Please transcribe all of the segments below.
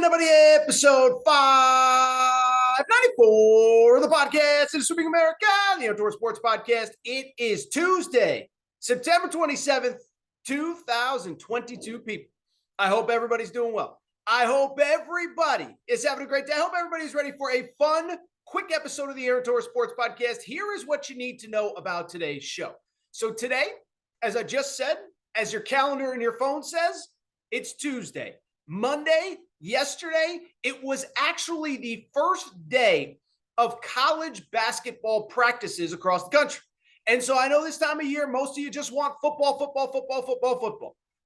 Everybody, episode 594 of the podcast is Sweeping America, the Outdoor Sports Podcast. It is Tuesday, September 27th, 2022, people. I hope everybody's doing well. I hope everybody is having a great day. I hope everybody's ready for a fun, quick episode of the Outdoor Sports Podcast. Here is what you need to know about today's show. So today, as I just said, as your calendar and your phone says, it's Tuesday. Monday, yesterday, it was actually the first day of college basketball practices across the country. And so I know this time of year, most of you just want football.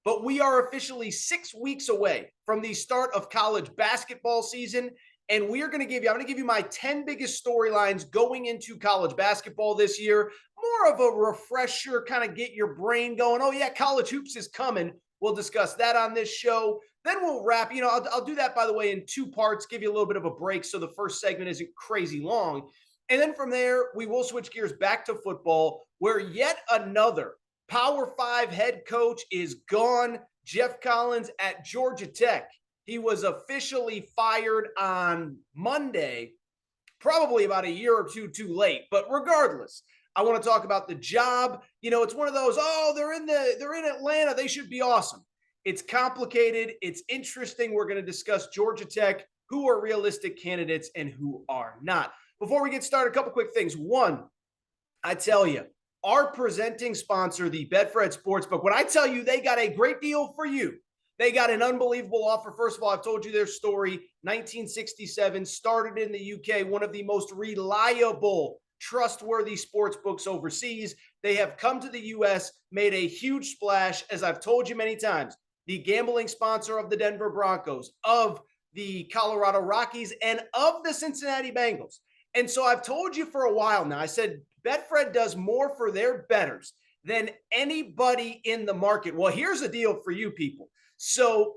But we are officially 6 weeks away from the start of college basketball season. And I'm going to give you my 10 biggest storylines going into college basketball this year. More of a refresher, kind of get your brain going. Oh yeah, college hoops is coming. We'll discuss that on this show. Then we'll wrap. I'll do that, by the way, in two parts, give you a little bit of a break so the first segment isn't crazy long. And then from there, we will switch gears back to football, where yet another Power 5 head coach is gone. Jeff Collins at Georgia Tech. He was officially fired on Monday, probably about a year or two too late. But regardless, I want to talk about the job. It's one of those, they're in Atlanta, they should be awesome. It's complicated. It's interesting. We're going to discuss Georgia Tech, who are realistic candidates and who are not. Before we get started, a couple quick things. One, I tell you, our presenting sponsor, the Betfred Sportsbook, when I tell you they got a great deal for you, they got an unbelievable offer. First of all, I've told you their story. 1967, started in the UK, one of the most reliable, trustworthy sports books overseas. They have come to the U.S., made a huge splash, as I've told you many times. The gambling sponsor of the Denver Broncos, of the Colorado Rockies, and of the Cincinnati Bengals. And so I've told you for a while now, I said Betfred does more for their bettors than anybody in the market. Well, here's a deal for you people. So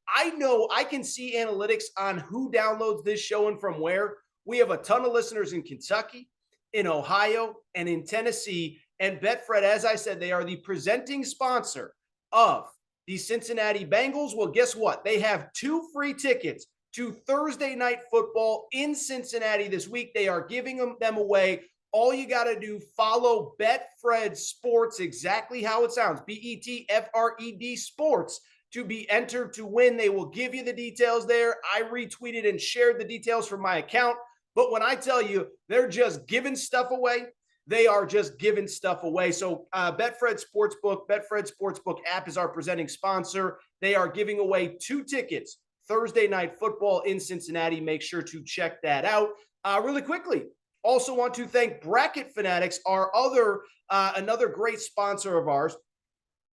I know I can see analytics on who downloads this show and from where. We have a ton of listeners in Kentucky, in Ohio, and in Tennessee. And Betfred, as I said, they are the presenting sponsor of the Cincinnati Bengals. Well, guess what? They have 2 free tickets to Thursday night football in Cincinnati this week. They are giving them away. All you got to do, follow Betfred Sports, exactly how it sounds, Betfred Sports, to be entered to win. They will give you the details there. I retweeted and shared the details from my account. But when I tell you they're just giving stuff away, they are just giving stuff away. So Betfred Sportsbook app is our presenting sponsor. They are giving away 2 tickets, Thursday night football in Cincinnati. Make sure to check that out. Really quickly, also want to thank Bracket Fanatics, our another great sponsor of ours.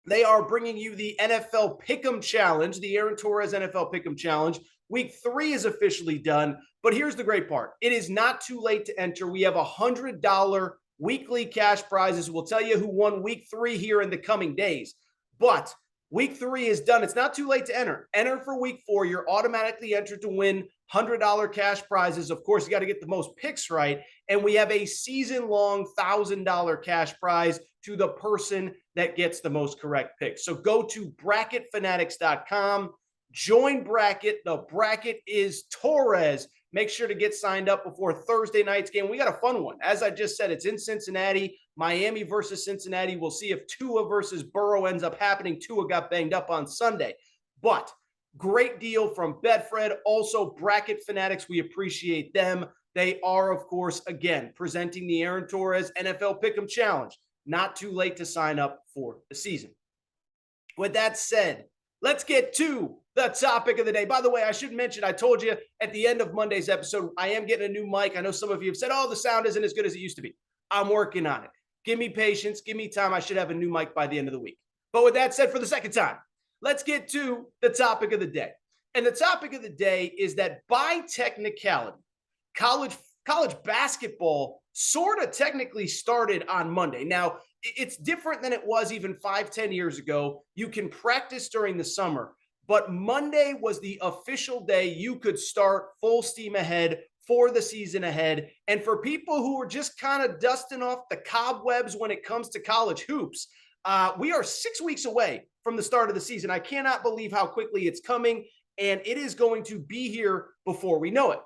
They are bringing you the NFL Pick'em Challenge, the Aaron Torres NFL Pick'em Challenge. Week 3 is officially done, but here's the great part. It is not too late to enter. We have $100 weekly cash prizes. We'll tell you who won week 3 here in the coming days. But week 3 is done. It's not too late to enter. Enter for week 4. You're automatically entered to win $100 cash prizes. Of course, you got to get the most picks right. And we have a season-long $1,000 cash prize to the person that gets the most correct picks. So go to bracketfanatics.com. Join Bracket. The bracket is Torres. Make sure to get signed up before Thursday night's game. We got a fun one. As I just said, it's in Cincinnati. Miami versus Cincinnati. We'll see if Tua versus Burrow ends up happening. Tua got banged up on Sunday. But great deal from Betfred. Also, Bracket Fanatics. We appreciate them. They are, of course, again, presenting the Aaron Torres NFL Pick'em Challenge. Not too late to sign up for the season. With that said, let's get to the topic of the day. By the way, I should mention, I told you at the end of Monday's episode, I am getting a new mic. I know some of you have said, the sound isn't as good as it used to be. I'm working on it. Give me patience. Give me time. I should have a new mic by the end of the week. But with that said, for the second time, let's get to the topic of the day. And the topic of the day is that by technicality, college basketball sort of technically started on Monday. Now, it's different than it was even 5-10 years ago. You can practice during the summer, but Monday was the official day you could start full steam ahead for the season ahead. And for people who are just kind of dusting off the cobwebs when it comes to college hoops, we are 6 weeks away from the start of the season. I cannot believe how quickly it's coming. and it is going to be here before we know it.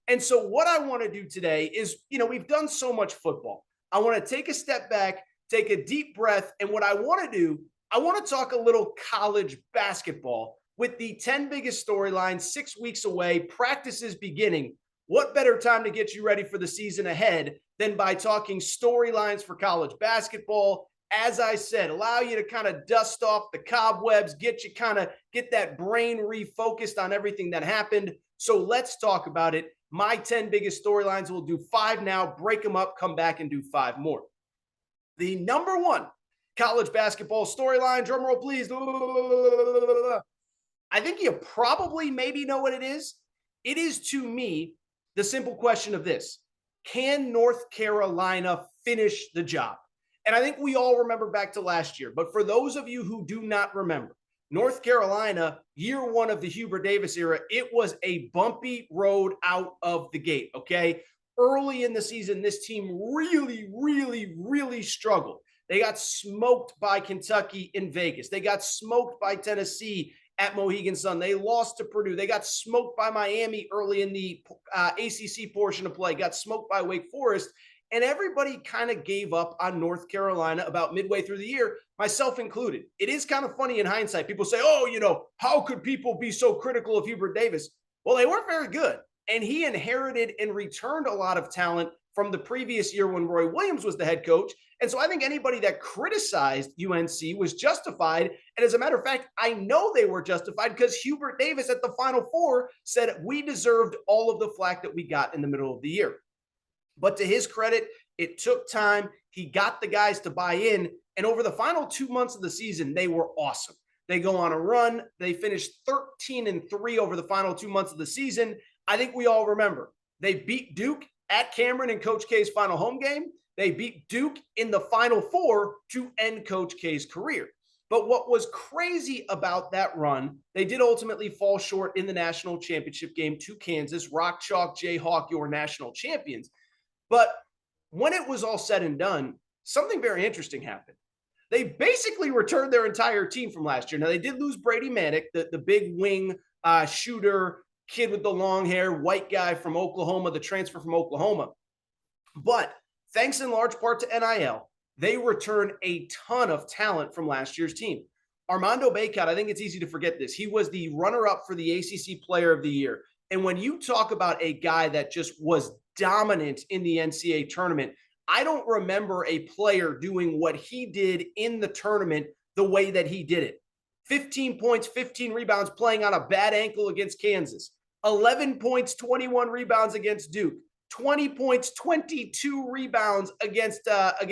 And so what I want to do today is, we've done so much football. I want to take a step back, take a deep breath. And what I want to do, I want to talk a little college basketball with the 10 biggest storylines, 6 weeks away, practices beginning. What better time to get you ready for the season ahead than by talking storylines for college basketball? As I said, allow you to kind of dust off the cobwebs, get that brain refocused on everything that happened. So let's talk about it. My 10 biggest storylines, we'll do 5 now, break them up, come back and do 5 more. The number one college basketball storyline, drum roll please. I think you probably maybe know what it is. It is, to me, the simple question of this: can North Carolina finish the job? And I think we all remember back to last year. But for those of you who do not remember, North Carolina, year one of the Hubert Davis era, it was a bumpy road out of the gate, okay? Early in the season, this team really, really, really struggled. They got smoked by Kentucky in Vegas. They got smoked by Tennessee at Mohegan Sun. They lost to Purdue. They got smoked by Miami early in the ACC portion of play, got smoked by Wake Forest. And everybody kind of gave up on North Carolina about midway through the year, myself included. It is kind of funny in hindsight. People say, oh, how could people be so critical of Hubert Davis? Well, they weren't very good. And he inherited and returned a lot of talent from the previous year when Roy Williams was the head coach. And so I think anybody that criticized UNC was justified. And as a matter of fact, I know they were justified because Hubert Davis at the Final Four said we deserved all of the flack that we got in the middle of the year. But to his credit, it took time. He got the guys to buy in. And over the final 2 months of the season, they were awesome. They go on a run. They finished 13-3 over the final 2 months of the season. I think we all remember they beat Duke at Cameron in Coach K's final home game. They beat Duke in the Final Four to end Coach K's career. But what was crazy about that run, they did ultimately fall short in the national championship game to Kansas. Rock Chalk Jayhawk, your national champions. But when it was all said and done, something very interesting happened. They basically returned their entire team from last year. Now, they did lose Brady Manick, the big wing shooter, kid with the long hair, white guy from Oklahoma, the transfer from Oklahoma. But thanks in large part to NIL, they returned a ton of talent from last year's team. Armando Baycat, I think it's easy to forget this. He was the runner-up for the ACC Player of the Year. And when you talk about a guy that just was dominant in the NCAA tournament, I don't remember a player doing what he did in the tournament the way that he did it. 15 points, 15 rebounds, playing on a bad ankle against Kansas. 11 points, 21 rebounds against Duke. 20 points, 22 rebounds against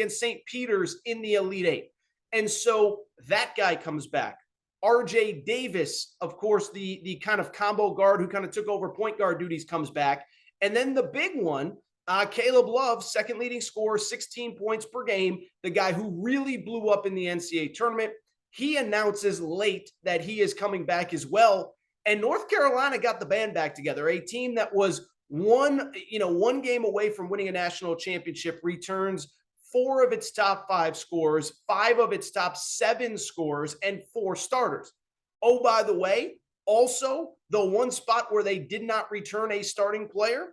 St. Peter's in the Elite Eight. And so that guy comes back. RJ Davis, of course, the kind of combo guard who kind of took over point guard duties, comes back. And then the big one, Caleb Love, second leading scorer, 16 points per game, the guy who really blew up in the NCAA tournament. He announces late that he is coming back as well. And North Carolina got the band back together, a team that was one game away from winning a national championship, returns 4 of its top 5 scorers, 5 of its top 7 scorers, and 4 starters. Oh, by the way, also the one spot where they did not return a starting player,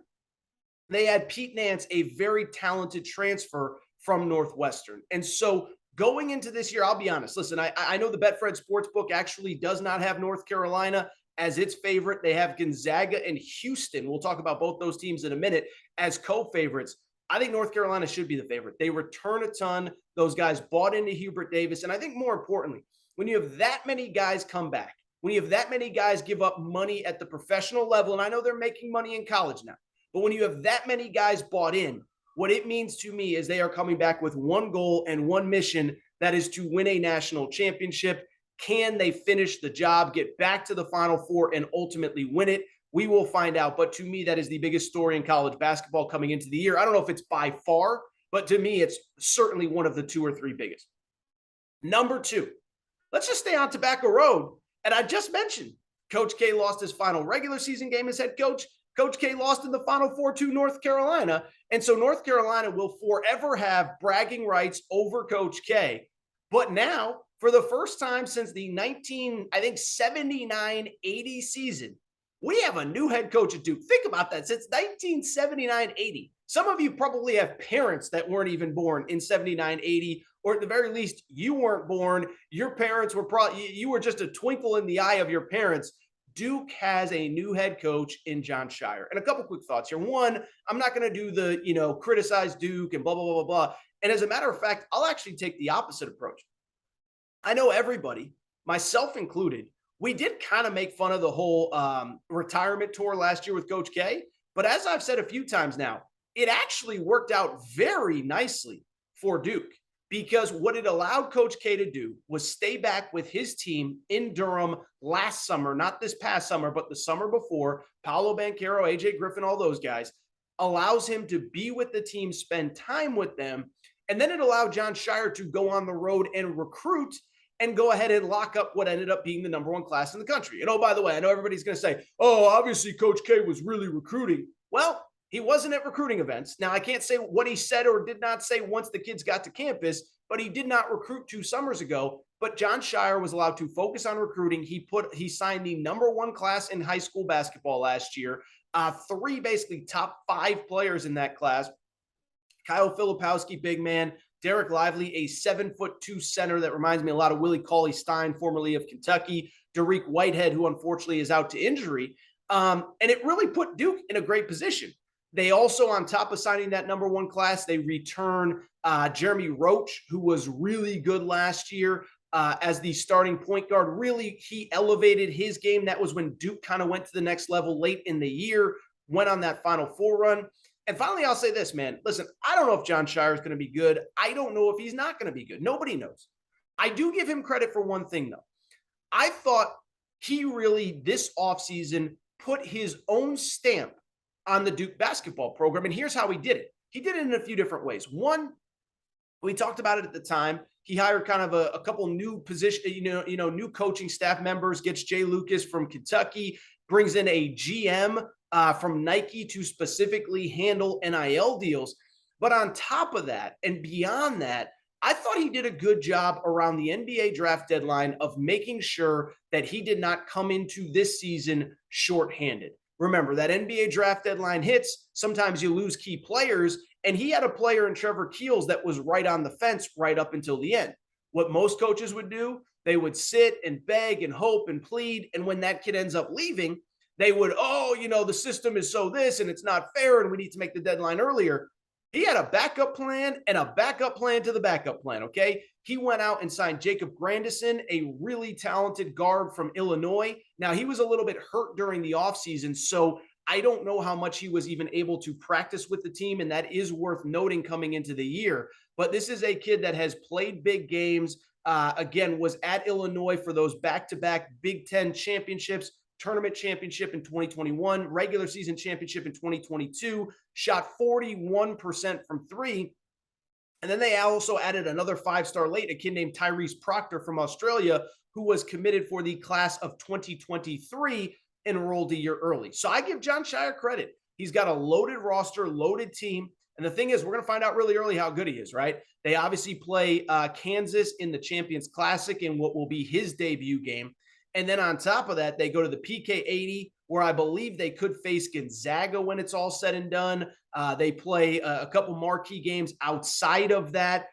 they had Pete Nance, a very talented transfer from Northwestern. And so going into this year, I'll be honest. Listen, I know the Betfred Sportsbook actually does not have North Carolina as its favorite. They have Gonzaga and Houston. We'll talk about both those teams in a minute as co-favorites. I think North Carolina should be the favorite. They return a ton. Those guys bought into Hubert Davis. And I think more importantly, when you have that many guys come back, when you have that many guys give up money at the professional level, and I know they're making money in college now, but when you have that many guys bought in, what it means to me is they are coming back with one goal and one mission, that is to win a national championship. Can they finish the job, get back to the Final Four, and ultimately win it? We will find out. But to me, that is the biggest story in college basketball coming into the year. I don't know if it's by far, but to me, it's certainly one of the 2 or 3 biggest. Number 2, let's just stay on Tobacco Road. And I just mentioned Coach K lost his final regular season game as head coach. Coach K lost in the Final Four to North Carolina. And so North Carolina will forever have bragging rights over Coach K. But now, for the first time since the 79-80 season, We have a new head coach at Duke. Think about that. Since 1979-80. Some of you probably have parents that weren't even born in 79-80, or at the very least, you weren't born. Your parents were probably, you were just a twinkle in the eye of your parents. Duke has a new head coach in Jon Scheyer. And a couple quick thoughts here. One, I'm not going to do the, criticize Duke and blah, blah, blah, blah, blah. And as a matter of fact, I'll actually take the opposite approach. I know everybody, myself included, we did kind of make fun of the whole retirement tour last year with Coach K. But as I've said a few times now, it actually worked out very nicely for Duke, because what it allowed Coach K to do was stay back with his team in Durham last summer, not this past summer, but the summer before. Paolo Banchero, AJ Griffin, all those guys, allows him to be with the team, spend time with them. And then it allowed Jon Scheyer to go on the road and recruit and go ahead and lock up what ended up being the number one class in the country. And oh, by the way, I know everybody's going to say, oh, obviously Coach K was really recruiting. Well, he wasn't at recruiting events. Now, I can't say what he said or did not say once the kids got to campus, but he did not recruit 2 summers ago. But Jon Scheyer was allowed to focus on recruiting. He signed the number one class in high school basketball last year. 3 basically top 5 players in that class. Kyle Filipowski, big man. Derek Lively, a 7'2" center that reminds me a lot of Willie Cauley-Stein, formerly of Kentucky. Dariq Whitehead, who unfortunately is out to injury. And it really put Duke in a great position. They also, on top of signing that number one class, they return Jeremy Roach, who was really good last year as the starting point guard. Really, he elevated his game. That was when Duke kind of went to the next level late in the year, went on that Final Four run. And finally, I'll say this, man. Listen, I don't know if Jon Scheyer is going to be good. I don't know if he's not going to be good. Nobody knows. I do give him credit for one thing, though. I thought he really, this offseason, put his own stamp on the Duke basketball program. And here's how he did it. He did it in a few different ways. One, we talked about it at the time. He hired kind of a couple new new coaching staff members, gets Jay Lucas from Kentucky, brings in a GM from Nike to specifically handle NIL deals. But on top of that and beyond that, I thought he did a good job around the NBA draft deadline of making sure that he did not come into this season shorthanded. Remember, that NBA draft deadline hits, sometimes you lose key players, and he had a player in Trevor Keels that was right on the fence right up until the end. What most coaches would do, they would sit and beg and hope and plead, and when that kid ends up leaving, they would, the system is so this, and it's not fair, and we need to make the deadline earlier. He had a backup plan and a backup plan to the backup plan, okay? He went out and signed Jacob Grandison, a really talented guard from Illinois. Now, he was a little bit hurt during the offseason, so I don't know how much he was even able to practice with the team, and that is worth noting coming into the year. But this is a kid that has played big games, again, was at Illinois for those back-to-back Big Ten championships, tournament championship in 2021, regular season championship in 2022, shot 41% from 3. And then they also added another 5-star late, a kid named Tyrese Proctor from Australia, who was committed for the class of 2023, enrolled a year early. So I give Jon Scheyer credit. He's got a loaded roster, loaded team. And the thing is, we're going to find out really early how good he is, right? They obviously play Kansas in the Champions Classic in what will be his debut game. And then on top of that, they go to the PK80, where I believe they could face Gonzaga when it's all said and done. They play a couple marquee games outside of that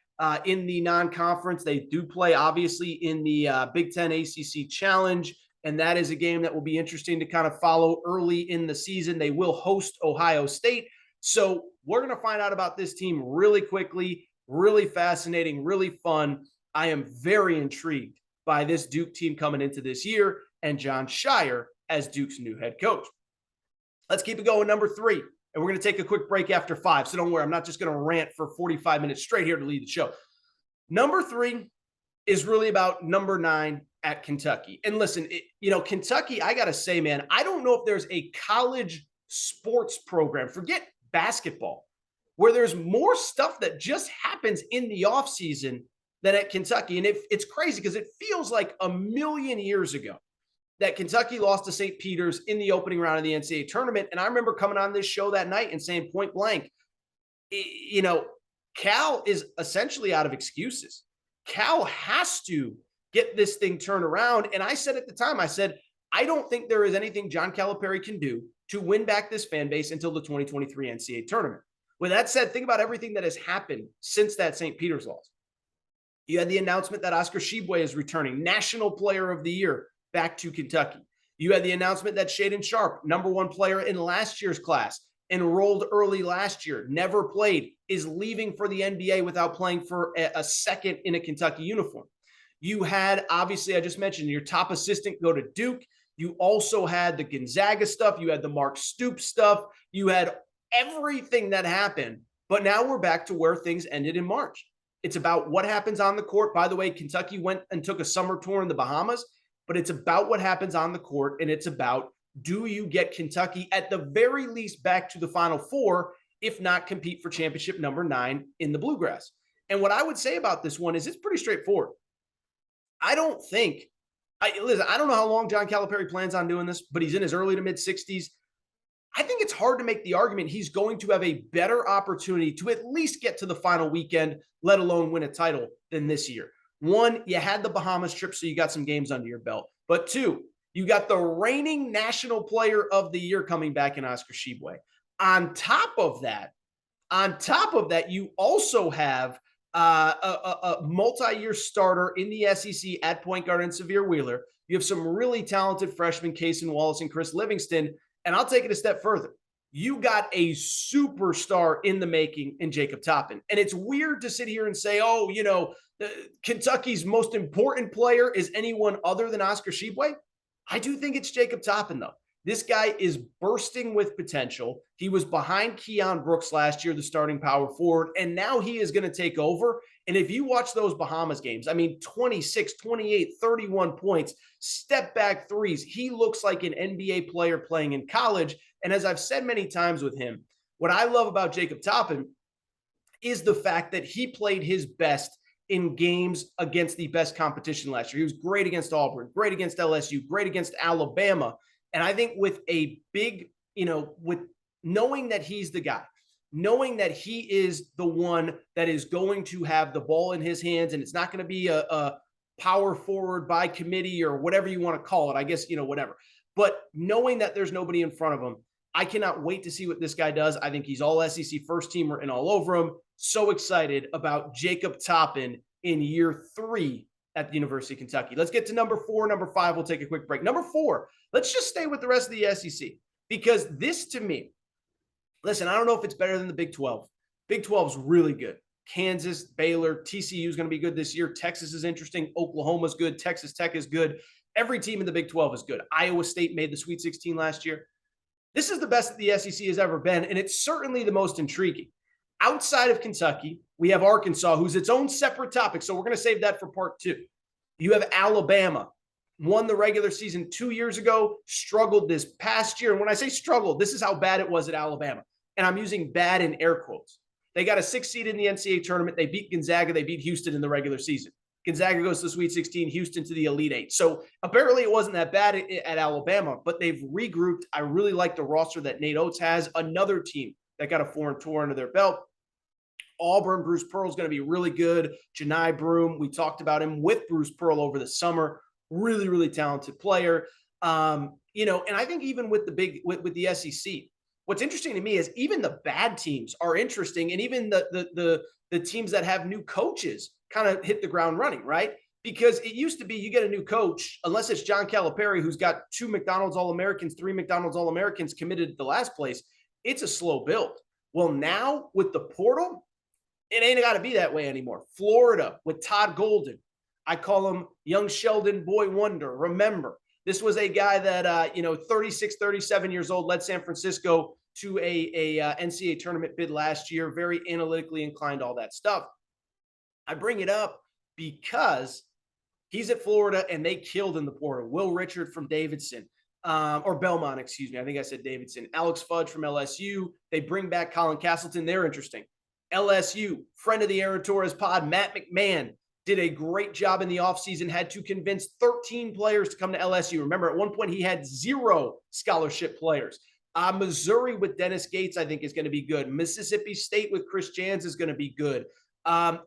in the non-conference. They do play, obviously, in the Big Ten ACC Challenge, and that is a game that will be interesting to kind of follow early in the season. They will host Ohio State. So we're going to find out about this team really quickly, really fascinating, really fun. I am very intrigued by this Duke team coming into this year and Jon Scheyer as Duke's new head coach. Let's keep it going. Number 3, and we're going to take a quick break after 5. So don't worry, I'm not just going to rant for 45 minutes straight here to lead the show. Number 3 is really about number 9 at Kentucky. And listen, Kentucky, I got to say, man, I don't know if there's a college sports program, forget basketball, where there's more stuff that just happens in the offseason than at Kentucky. And it's crazy because it feels like a million years ago that Kentucky lost to St. Peter's in the opening round of the NCAA tournament. And I remember coming on this show that night and saying point blank, Cal is essentially out of excuses. Cal has to get this thing turned around. And I said at the time, I I don't think there is anything John Calipari can do to win back this fan base until the 2023 NCAA tournament. With that said, think about everything that has happened since that St. Peter's loss. You had the announcement that Oscar Tshiebwe is returning, National Player of the Year, back to Kentucky. You had the announcement that Shaedon Sharpe, #1 player in last year's class, enrolled early last year, never played, is leaving for the NBA without playing for a second in a Kentucky uniform. You had, obviously, I just mentioned your top assistant go to Duke. You also had the Gonzaga stuff. You had the Mark Stoops stuff. You had everything that happened. But now we're back to where things ended in March. It's about what happens on the court. By the way, Kentucky went and took a summer tour in the Bahamas, but it's about what happens on the court, and it's about, do you get Kentucky at the very least back to the Final Four, if not compete for championship #9 in the Bluegrass? And what I would say about this one is it's pretty straightforward. I don't know how long John Calipari plans on doing this, but he's in his early to mid 60s. I think it's hard to make the argument he's going to have a better opportunity to at least get to the final weekend, let alone win a title, than this year. One, you had the Bahamas trip, so you got some games under your belt. But two, you got the reigning National Player of the Year coming back in Oscar Tshiebwe. On top of that, you also have a multi-year starter in the SEC at point guard in Severe Wheeler. You have some really talented freshmen, Cason Wallace and Chris Livingston. And I'll take it a step further. You got a superstar in the making in Jacob Toppin. And it's weird to sit here and say, oh, Kentucky's most important player is anyone other than Oscar Tshiebwe. I do think it's Jacob Toppin, though. This guy is bursting with potential. He was behind Keon Brooks last year, the starting power forward, and now he is going to take over. And if you watch those Bahamas games, 26, 28, 31 points, step back threes. He looks like an NBA player playing in college. And as I've said many times with him, what I love about Jacob Toppin is the fact that he played his best in games against the best competition last year. He was great against Auburn, great against LSU, great against Alabama. And I think with a big, with knowing that he's the guy, knowing that he is the one that is going to have the ball in his hands, and it's not going to be a power forward by committee or whatever you want to call it, I guess, whatever. But knowing that there's nobody in front of him, I cannot wait to see what this guy does. I think he's all SEC first teamer and all over him. So excited about Jacob Toppin in year 3 at the University of Kentucky. Let's get to number 4. Number 5, we'll take a quick break. Number 4, let's just stay with the rest of the SEC, because this, to me, listen, I don't know if it's better than the Big 12. Big 12 is really good. Kansas, Baylor, TCU is going to be good this year. Texas is interesting. Oklahoma's good. Texas Tech is good. Every team in the Big 12 is good. Iowa State made the Sweet 16 last year. This is the best that the SEC has ever been, and it's certainly the most intriguing. Outside of Kentucky, we have Arkansas, who's its own separate topic, so we're going to save that for part 2. You have Alabama, won the regular season 2 years ago, struggled this past year. And when I say struggled, this is how bad it was at Alabama. And I'm using bad in air quotes. They got a 6th seed in the NCAA tournament. They beat Gonzaga. They beat Houston in the regular season. Gonzaga goes to the Sweet 16, Houston to the Elite 8. So apparently it wasn't that bad at Alabama, but they've regrouped. I really like the roster that Nate Oates has. Another team that got a foreign tour under their belt. Auburn, Bruce Pearl is going to be really good. Janai Broom, we talked about him with Bruce Pearl over the summer. Really, really talented player. And I think even with the SEC, what's interesting to me is even the bad teams are interesting, and even the teams that have new coaches kind of hit the ground running, right? Because it used to be you get a new coach, unless it's John Calipari, who's got 2 McDonald's All-Americans, 3 McDonald's All-Americans committed to the last place. It's a slow build. Well, now with the portal, it ain't got to be that way anymore. Florida with Todd Golden. I call him young Sheldon Boy Wonder. Remember, this was a guy that, 36, 37 years old, led San Francisco to a NCAA tournament bid last year, very analytically inclined, all that stuff. I bring it up because he's at Florida and they killed in the portal. Will Richard from Davidson, or Belmont, excuse me. I think I said Davidson. Alex Fudge from LSU. They bring back Colin Castleton. They're interesting. LSU, friend of the Aaron Torres pod, Matt McMahon, did a great job in the offseason, had to convince 13 players to come to LSU. Remember, at one point, he had 0 scholarship players. Missouri with Dennis Gates, I think, is going to be good. Mississippi State with Chris Jans is going to be good.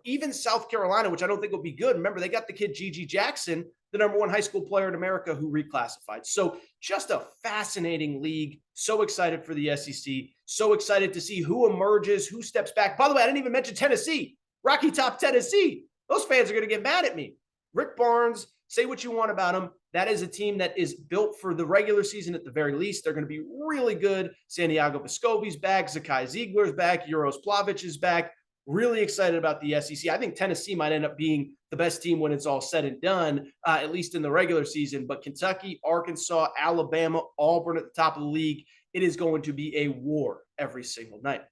Even South Carolina, which I don't think will be good. Remember, they got the kid Gigi Jackson, the #1 high school player in America who reclassified. So just a fascinating league. So excited for the SEC. So excited to see who emerges, who steps back. By the way, I didn't even mention Tennessee. Rocky Top Tennessee. Those fans are going to get mad at me. Rick Barnes, say what you want about him. That is a team that is built for the regular season at the very least. They're going to be really good. Santiago Vescovi's back. Zakai Ziegler's back. Euros Plavic is back. Really excited about the SEC. I think Tennessee might end up being the best team when it's all said and done, at least in the regular season. But Kentucky, Arkansas, Alabama, Auburn at the top of the league, it is going to be a war every single night.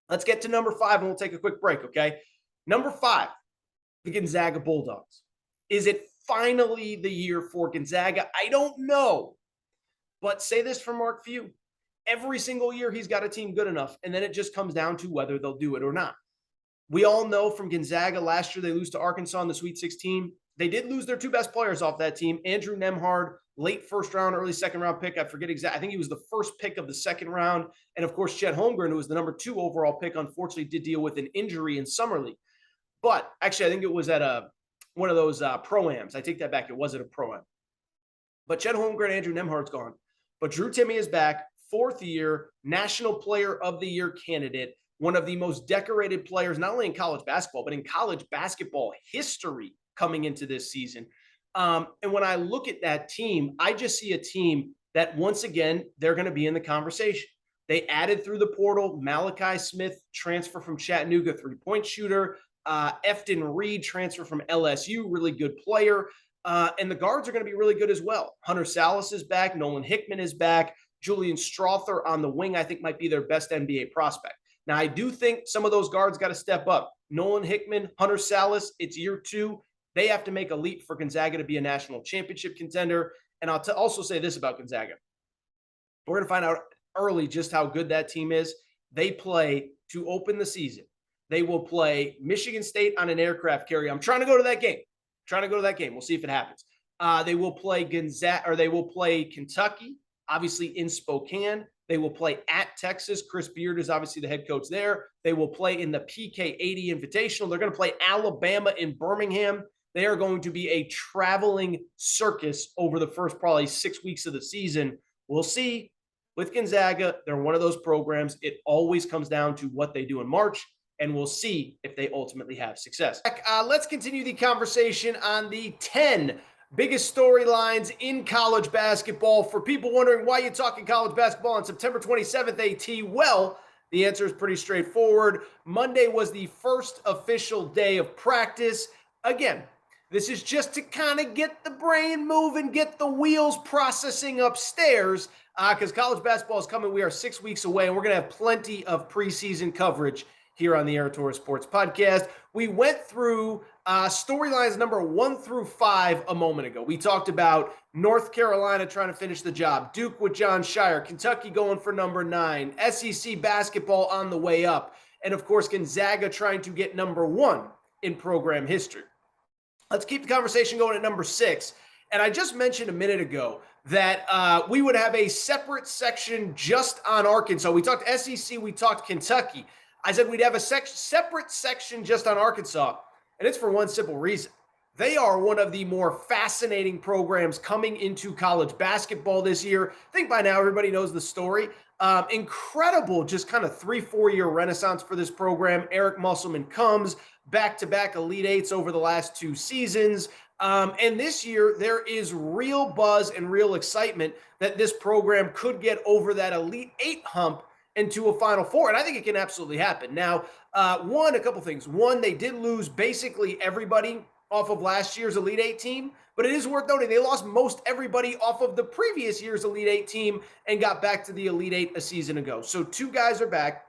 Let's get to number 5, and we'll take a quick break, okay? Number 5, the Gonzaga Bulldogs. Is it finally the year for Gonzaga? I don't know. But say this for Mark Few. Every single year he's got a team good enough, and then it just comes down to whether they'll do it or not. We all know from Gonzaga last year they lose to Arkansas in the Sweet 16. They did lose their 2 best players off that team. Andrew Nembhard, late first round, early second round pick. I forget exactly. I think he was the first pick of the second round. And of course, Chet Holmgren, who was the number 2 overall pick, unfortunately did deal with an injury in Summer League. But actually, I think it was at one of those pro-ams. I take that back. It wasn't a pro-am. But Chet Holmgren, Andrew Nembhard's gone. But Drew Timme is back, 4th year, National Player of the Year candidate, one of the most decorated players, not only in college basketball, but in college basketball history coming into this season. And when I look at that team, I just see a team that, once again, they're going to be in the conversation. They added through the portal Malachi Smith, transfer from Chattanooga, 3-point shooter. Efton Reed, transfer from LSU, really good player. And the guards are going to be really good as well. Hunter Salas is back. Nolan Hickman is back. Julian Strother on the wing, I think, might be their best NBA prospect. Now, I do think some of those guards got to step up. Nolan Hickman, Hunter Salas, it's year 2. They have to make a leap for Gonzaga to be a national championship contender. And I'll also say this about Gonzaga. We're going to find out early just how good that team is. They play to open the season. They will play Michigan State on an aircraft carrier. I'm trying to go to that game. We'll see if it happens. They will play Gonzaga, or they will play Kentucky, obviously in Spokane. They will play at Texas. Chris Beard is obviously the head coach there. They will play in the PK80 Invitational. They're going to play Alabama in Birmingham. They are going to be a traveling circus over the first probably 6 weeks of the season. We'll see. With Gonzaga, they're one of those programs. It always comes down to what they do in March, and we'll see if they ultimately have success. Let's continue the conversation on the 10 biggest storylines in college basketball. For people wondering why you're talking college basketball on September 27th, AT, well, the answer is pretty straightforward. Monday was the first official day of practice. Again, this is just to kind of get the brain moving, get the wheels processing upstairs, because college basketball is coming. We are 6 weeks away, and we're going to have plenty of preseason coverage here on the Air Tour Sports Podcast. We went through storylines number 1 through 5 a moment ago. We talked about North Carolina trying to finish the job, Duke with John Shire, Kentucky going for number 9, SEC basketball on the way up, and of course Gonzaga trying to get number 1 in program history. Let's keep the conversation going at number 6. And I just mentioned a minute ago that we would have a separate section just on Arkansas. We talked SEC, we talked Kentucky. I said we'd have a separate section just on Arkansas, and it's for one simple reason. They are one of the more fascinating programs coming into college basketball this year. I think by now everybody knows the story. Incredible, just kind of 3-4 year renaissance for this program. Eric Musselman comes back-to-back Elite Eights over the last 2 seasons. And this year, there is real buzz and real excitement that this program could get over that Elite Eight hump into a Final Four. And I think it can absolutely happen. Now, a couple things. One, they did lose basically everybody off of last year's Elite Eight team, but it is worth noting they lost most everybody off of the previous year's Elite Eight team and got back to the Elite Eight a season ago. So 2 guys are back.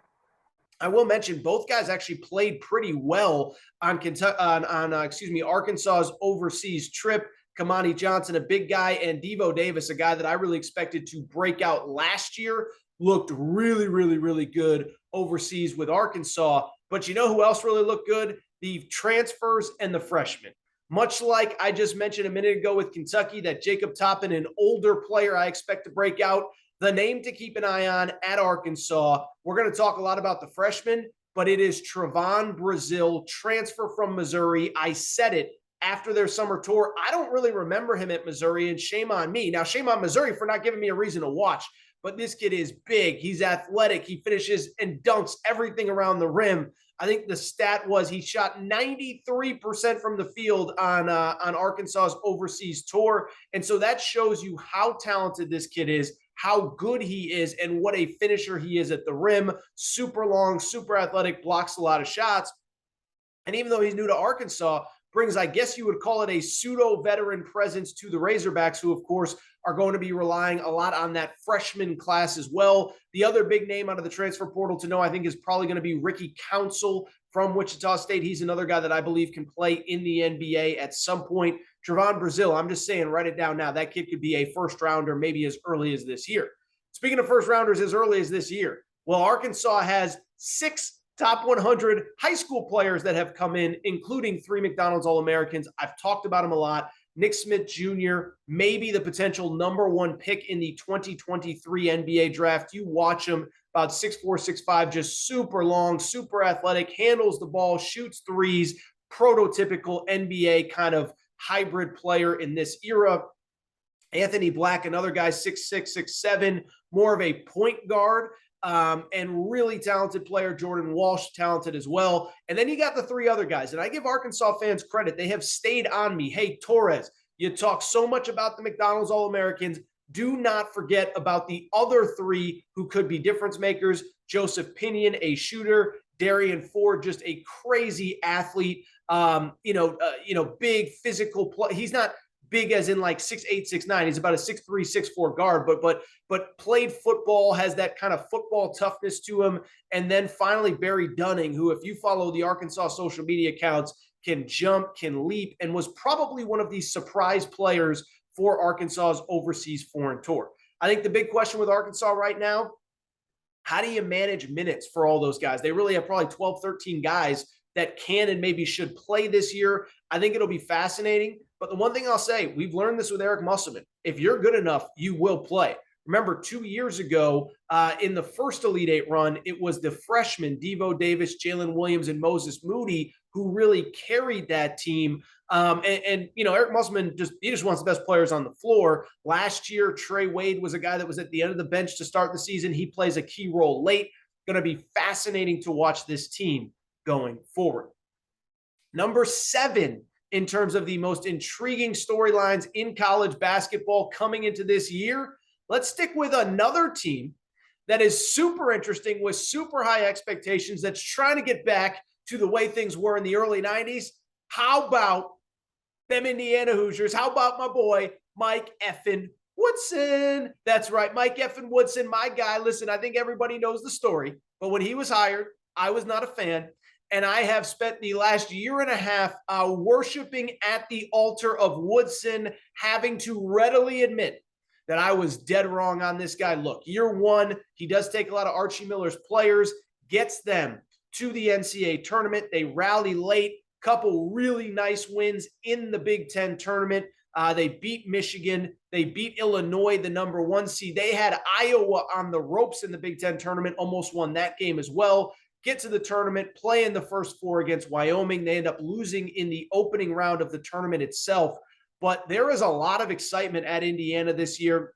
I will mention both guys actually played pretty well on Arkansas's overseas trip. Kamani Johnson, a big guy, and Devo Davis, a guy that I really expected to break out last year, looked really, really, really good overseas with Arkansas. But you know who else really looked good? The transfers and the freshmen. Much like I just mentioned a minute ago with Kentucky, that Jacob Toppin, an older player I expect to break out. The name to keep an eye on at Arkansas. We're going to talk a lot about the freshmen, but it is Travon Brazil, transfer from Missouri. I said it after their summer tour. I don't really remember him at Missouri, and shame on me. Now, shame on Missouri for not giving me a reason to watch, but this kid is big. He's athletic. He finishes and dunks everything around the rim. I think the stat was he shot 93% from the field on Arkansas's overseas tour. And so that shows you how talented this kid is, how good he is, and what a finisher he is at the rim. Super long, super athletic, blocks a lot of shots. And even though he's new to Arkansas, brings, I guess you would call it, a pseudo-veteran presence to the Razorbacks, who, of course, are going to be relying a lot on that freshman class as well. The other big name out of the transfer portal to know, I think, is probably going to be Ricky Council from Wichita State. He's another guy that I believe can play in the NBA at some point. Travon Brazil, I'm just saying, write it down now. That kid could be a first-rounder maybe as early as this year. Speaking of first-rounders as early as this year, well, Arkansas has 6 top 100 high school players that have come in, including 3 McDonald's All-Americans. I've talked about him a lot. Nick Smith Jr., maybe the potential #1 pick in the 2023 NBA draft. You watch him, about 6'4", 6'5", just super long, super athletic, handles the ball, shoots threes, prototypical NBA kind of hybrid player in this era. Anthony Black, another guy, 6'6", 6'7", more of a point guard. And really talented player. Jordan Walsh, talented as well. And then you got the 3 other guys. And I give Arkansas fans credit. They have stayed on me. Hey, Torres, you talk so much about the McDonald's All-Americans. Do not forget about the other 3 who could be difference makers. Joseph Pinion, a shooter. Darian Ford, just a crazy athlete. Big physical play. He's not big as in like 6'8", 6'9". He's about a 6'3", 6'4" guard, but played football, has that kind of football toughness to him. And then finally, Barry Dunning, who, if you follow the Arkansas social media accounts, can jump, can leap, and was probably one of these surprise players for Arkansas's overseas foreign tour. I think the big question with Arkansas right now, how do you manage minutes for all those guys? They really have probably 12, 13 guys that can and maybe should play this year. I think it'll be fascinating. But the one thing I'll say, we've learned this with Eric Musselman. If you're good enough, you will play. Remember, 2 years ago, in the first Elite Eight run, it was the freshmen, Devo Davis, Jalen Williams, and Moses Moody, who really carried that team. Eric Musselman, he just wants the best players on the floor. Last year, Trey Wade was a guy that was at the end of the bench to start the season. He plays a key role late. Going to be fascinating to watch this team going forward. Number 7, in terms of the most intriguing storylines in college basketball coming into this year, let's stick with another team that is super interesting with super high expectations, that's trying to get back to the way things were in the early 90s. How about them Indiana Hoosiers? How about my boy, Mike effing Woodson? That's right, Mike effing Woodson, my guy. Listen, I think everybody knows the story, but when he was hired, I was not a fan. And I have spent the last year and a half worshiping at the altar of Woodson, having to readily admit that I was dead wrong on this guy. Look, year 1, he does take a lot of Archie Miller's players, gets them to the NCAA tournament. They rally late, couple really nice wins in the Big Ten tournament. They beat Michigan. They beat Illinois, the #1 seed. They had Iowa on the ropes in the Big Ten tournament, almost won that game as well. Get to the tournament, play in the first 4 against Wyoming. They end up losing in the opening round of the tournament itself. But there is a lot of excitement at Indiana this year.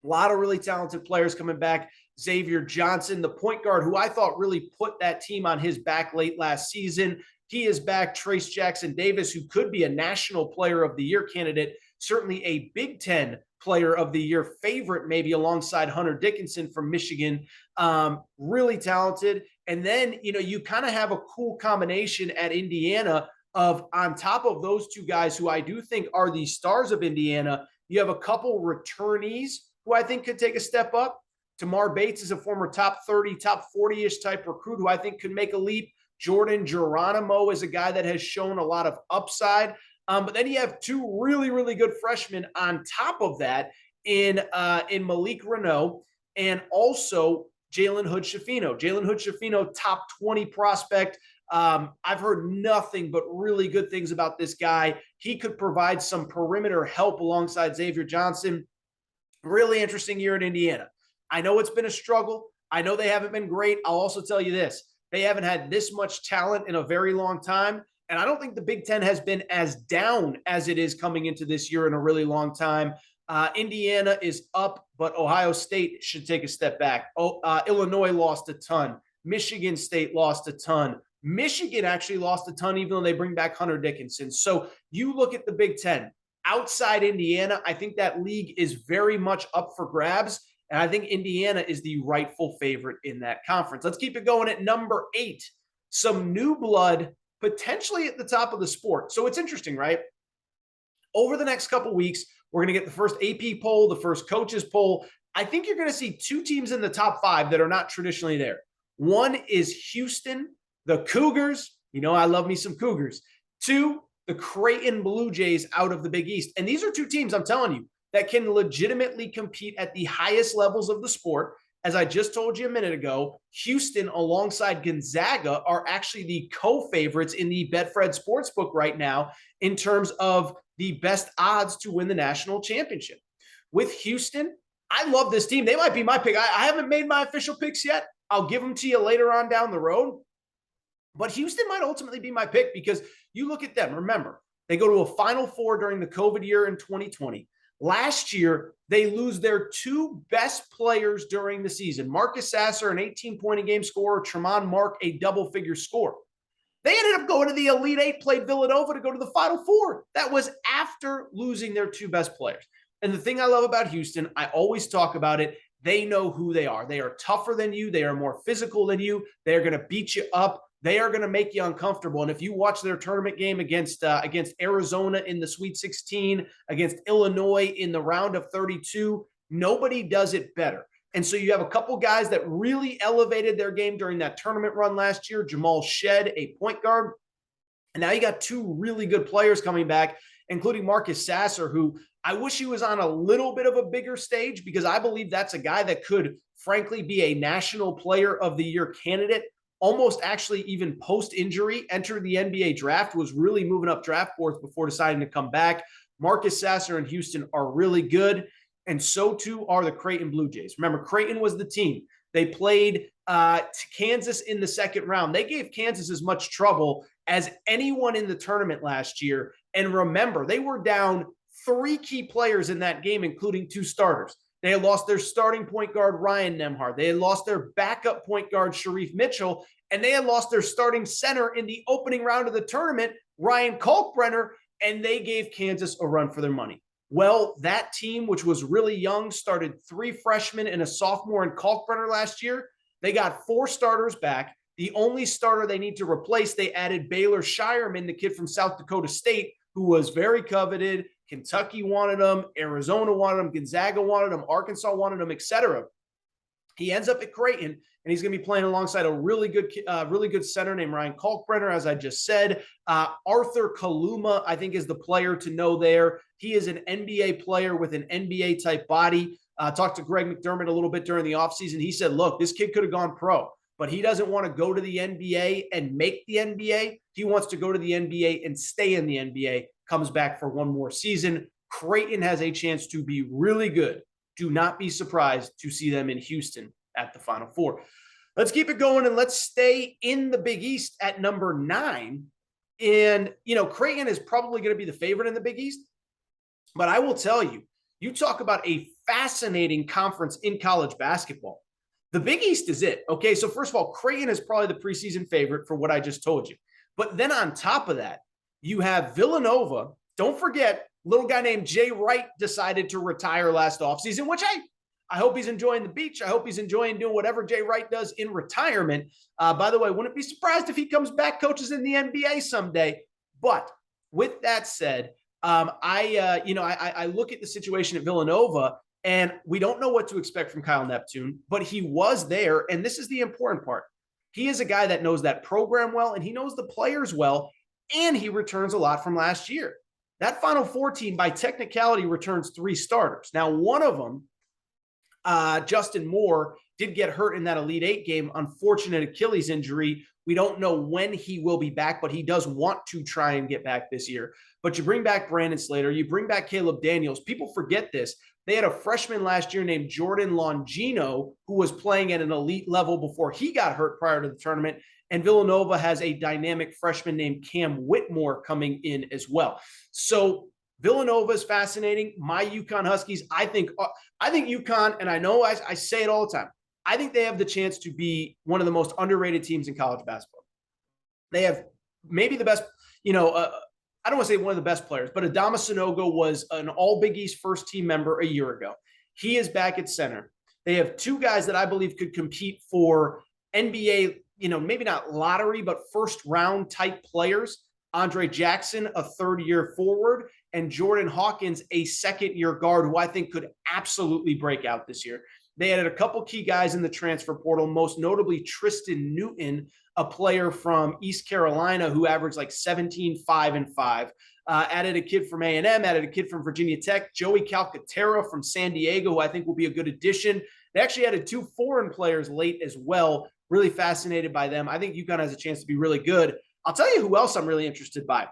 A lot of really talented players coming back. Xavier Johnson, the point guard, who I thought really put that team on his back late last season. He is back. Trace Jackson Davis, who could be a National Player of the Year candidate, certainly a Big Ten Player of the Year favorite, maybe alongside Hunter Dickinson from Michigan. Really talented. And then, you kind of have a cool combination at Indiana of, on top of those 2 guys who I do think are the stars of Indiana, you have a couple returnees who I think could take a step up. Tamar Bates is a former top 30, top 40-ish type recruit who I think could make a leap. Jordan Geronimo is a guy that has shown a lot of upside. But then you have 2 really, really good freshmen on top of that in Malik Renault and also Jalen Hood-Schifino. Jalen Hood-Schifino, top 20 prospect. I've heard nothing but really good things about this guy. He could provide some perimeter help alongside Xavier Johnson. Really interesting year in Indiana. I know it's been a struggle. I know they haven't been great. I'll also tell you this. They haven't had this much talent in a very long time. And I don't think the Big Ten has been as down as it is coming into this year in a really long time. Indiana is up, but Ohio State should take a step back. Illinois lost a ton. Michigan State lost a ton. Michigan actually lost a ton, even though they bring back Hunter Dickinson. So you look at the Big Ten. Outside Indiana, I think that league is very much up for grabs. And I think Indiana is the rightful favorite in that conference. Let's keep it going at number 8. Some new blood potentially at the top of the sport. So it's interesting, right? Over the next couple weeks, we're going to get the first AP poll, the first coaches poll. I think you're going to see 2 teams in the top 5 that are not traditionally there. One is Houston, the Cougars. You know, I love me some Cougars. 2, the Creighton Blue Jays out of the Big East. And these are 2 teams, I'm telling you, that can legitimately compete at the highest levels of the sport. As I just told you a minute ago, Houston alongside Gonzaga are actually the co-favorites in the Betfred Sportsbook right now in terms of the best odds to win the national championship. With Houston, I love this team. They might be my pick. I haven't made my official picks yet. I'll give them to you later on down the road. But Houston might ultimately be my pick because you look at them. Remember, they go to a Final Four during the COVID year in 2020. Last year, they lose their 2 best players during the season. Marcus Sasser, an 18-point-a-game scorer. Travon Mark, a double-figure scorer. They ended up going to the Elite 8, played Villanova to go to the Final Four. That was after losing their 2 best players. And the thing I love about Houston, I always talk about it, they know who they are. They are tougher than you. They are more physical than you. They are going to beat you up. They are going to make you uncomfortable. And if you watch their tournament game against Arizona in the Sweet 16, against Illinois in the round of 32, nobody does it better. And so you have a couple guys that really elevated their game during that tournament run last year. Jamal Shed, a point guard. And now you got 2 really good players coming back, including Marcus Sasser, who I wish he was on a little bit of a bigger stage because I believe that's a guy that could, frankly, be a National Player of the Year candidate. Almost actually even post-injury, entered the NBA draft, was really moving up draft boards before deciding to come back. Marcus Sasser and Houston are really good, and so too are the Creighton Blue Jays. Remember, Creighton was the team. They played Kansas in the second round. They gave Kansas as much trouble as anyone in the tournament last year. And remember, they were down 3 key players in that game, including 2 starters. They had lost their starting point guard, Ryan Nembhard. They had lost their backup point guard, Sharif Mitchell. And they had lost their starting center in the opening round of the tournament, Ryan Kalkbrenner, and they gave Kansas a run for their money. Well, that team, which was really young, started 3 freshmen and a sophomore in Kalkbrenner last year. They got 4 starters back. The only starter they need to replace, they added Baylor Shireman, the kid from South Dakota State, who was very coveted. Kentucky wanted him, Arizona wanted him, Gonzaga wanted him, Arkansas wanted him, etc. He ends up at Creighton, and he's going to be playing alongside a really good center named Ryan Kalkbrenner, as I just said. Arthur Kaluma, I think, is the player to know there. He is an NBA player with an NBA-type body. Talked to Greg McDermott a little bit during the offseason. He said, look, this kid could have gone pro, but he doesn't want to go to the NBA and make the NBA. He wants to go to the NBA and stay in the NBA. Comes back for one more season. Creighton has a chance to be really good. Do not be surprised to see them in Houston at the Final Four. Let's keep it going and let's stay in the Big East at number 9. And, you know, Creighton is probably going to be the favorite in the Big East. But I will tell you, you talk about a fascinating conference in college basketball. The Big East is it. Okay, so first of all, Creighton is probably the preseason favorite for what I just told you. But then on top of that, you have Villanova. Don't forget, little guy named Jay Wright decided to retire last offseason, which I hope he's enjoying the beach. I hope he's enjoying doing whatever Jay Wright does in retirement. By the way, wouldn't be surprised if he comes back, coaches in the NBA someday. But with that said, I look at the situation at Villanova, and we don't know what to expect from Kyle Neptune, but he was there, and this is the important part. He is a guy that knows that program well, and he knows the players well, and he returns a lot from last year. That Final Four team, by technicality, returns 3 starters. Now, one of them, Justin Moore, did get hurt in that Elite 8 game. Unfortunate Achilles injury. We don't know when he will be back, but he does want to try and get back this year. But you bring back Brandon Slater. You bring back Caleb Daniels. People forget this. They had a freshman last year named Jordan Longino who was playing at an elite level before he got hurt prior to the tournament. And Villanova has a dynamic freshman named Cam Whitmore coming in as well. So Villanova is fascinating. My UConn Huskies, I think UConn, and I know I say it all the time, I think they have the chance to be one of the most underrated teams in college basketball. They have maybe the best, I don't want to say one of the best players, but Adama Sanogo was an All Big East first team member a year ago. He is back at center. They have two guys that I believe could compete for NBA, maybe not lottery, but first round type players. Andre Jackson, a third-year forward, and Jordan Hawkins, a second-year guard who I think could absolutely break out this year. They added a couple key guys in the transfer portal, most notably Tristan Newton, a player from East Carolina who averaged like 17, 5, and 5. Added a kid from A&M, added a kid from Virginia Tech, Joey Calcaterra from San Diego, who I think will be a good addition. They actually added two foreign players late as well. Really fascinated by them. I think UConn has a chance to be really good. I'll tell you who else I'm really interested by.